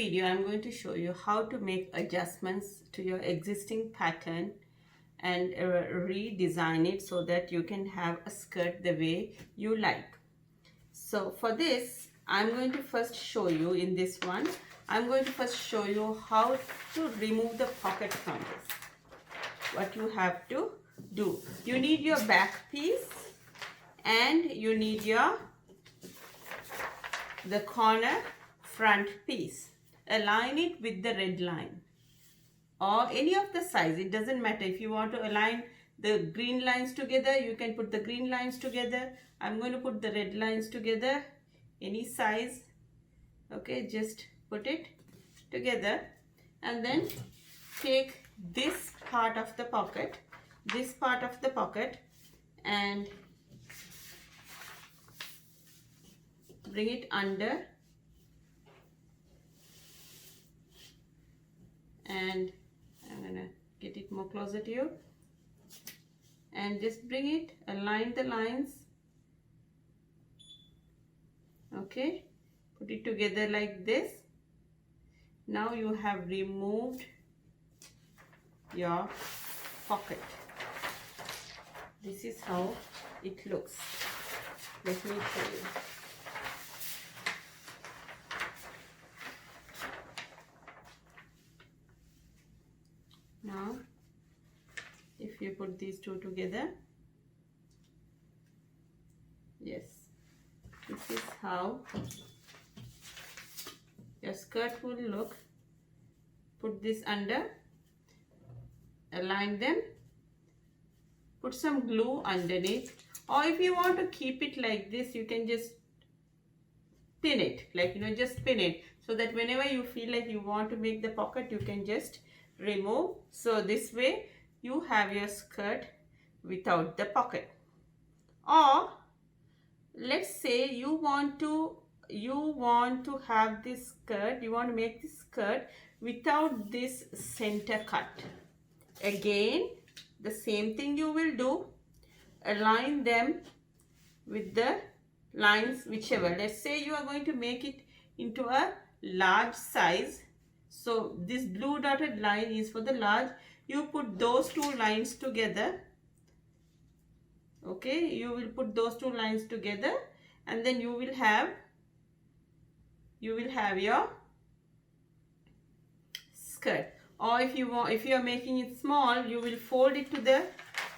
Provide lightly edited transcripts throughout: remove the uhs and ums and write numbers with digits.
video, I'm going to show you how to make adjustments to your existing pattern and redesign it so that you can have a skirt the way you like. So for this, I'm going to first show you in this one, I'm going to first show you how to remove the pocket from this. What you have to do. You need your back piece and you need the corner front piece. Align it with the red line or any of the size. It doesn't matter. If you want to align the green lines together, you can put the green lines together. I'm going to put the red lines together, any size. Okay, just put it together and then take this part of the pocket, and bring it under, and I'm gonna get it more closer to you, and just bring it, align the lines. Okay, put it together like this. Now you have removed your pocket. This is how it looks. Let me show you. Now, if you put these two together, yes, this is how your skirt will look. Put this under, align them, put some glue underneath, or if you want to keep it like this, you can just pin it, just pin it, so that whenever you feel like you want to make the pocket, you can just remove. So this way you have your skirt without the pocket. Or let's say you want to have this skirt, you want to make this skirt without this center cut. Again, the same thing you will do. Align them with the lines, whichever. Let's say you are going to make it into a large size. So this blue dotted line is for the large. You put those two lines together. Okay, you will put those two lines together, and then you will have your skirt. Or if you are making it small, you will fold it to the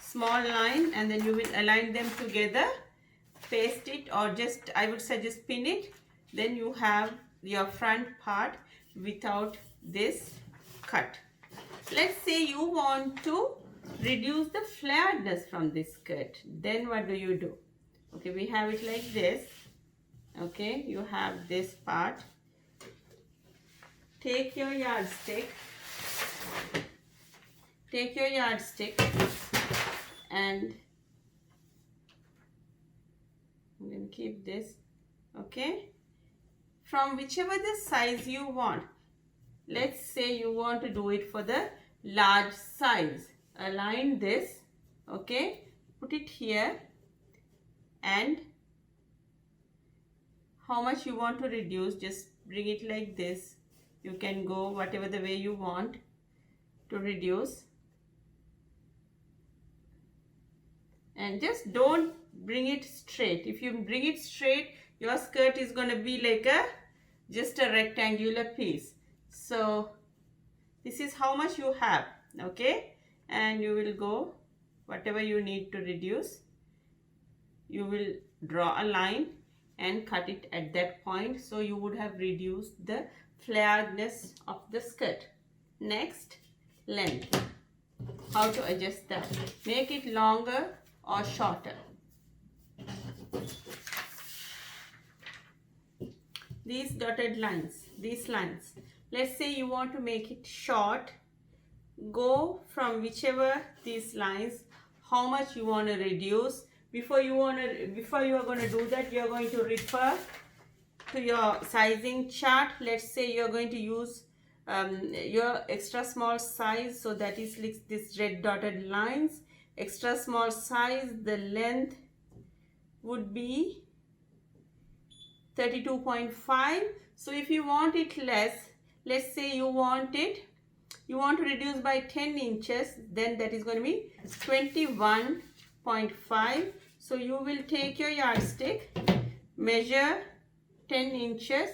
small line, and then you will align them together, paste it, or just, I would suggest, pin it. Then you have your front part without this cut. Let's say you want to reduce the flaredness from this skirt. Then what do? Okay, we have it like this. Okay, you have this part. Take your yardstick and I'm going to keep this. Okay, from whichever the size you want. Let's say you want to do it for the large size. Align this. Okay, put it here, and how much you want to reduce, just bring it like this. You can go whatever the way you want to reduce, and just don't bring it straight. If you bring it straight, your skirt is going to be like just a rectangular piece. So this is how much you have. Okay, and you will go whatever you need to reduce. You will draw a line and cut it at that point, so you would have reduced the flaredness of the skirt. Next, length. How to adjust that? Make it longer or shorter. These dotted lines, these lines, let's say you want to make it short. Go from whichever these lines, how much you want to reduce. Before you are going to do that, you are going to refer to your sizing chart. Let's say you are going to use your extra small size, so that is like this red dotted lines. Extra small size, the length would be 32.5. So if you want it less, let's say you want to reduce by 10 inches, then that is going to be 21.5. So you will take your yardstick, measure 10 inches,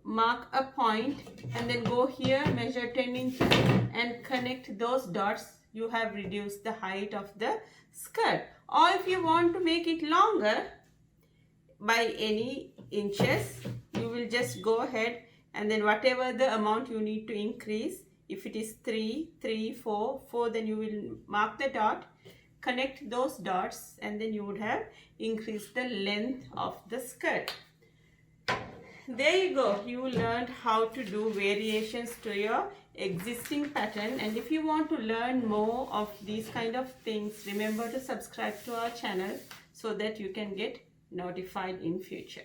mark a point, and then go here, measure 10 inches and connect those dots. You have reduced the height of the skirt. Or if you want to make it longer by any inches, you will just go ahead and then whatever the amount you need to increase, if it is 3, 3, 4, 4, then you will mark the dot, connect those dots, and then you would have increased the length of the skirt. There you go. You learned how to do variations to your existing pattern. And if you want to learn more of these kind of things, remember to subscribe to our channel so that you can get notified in future.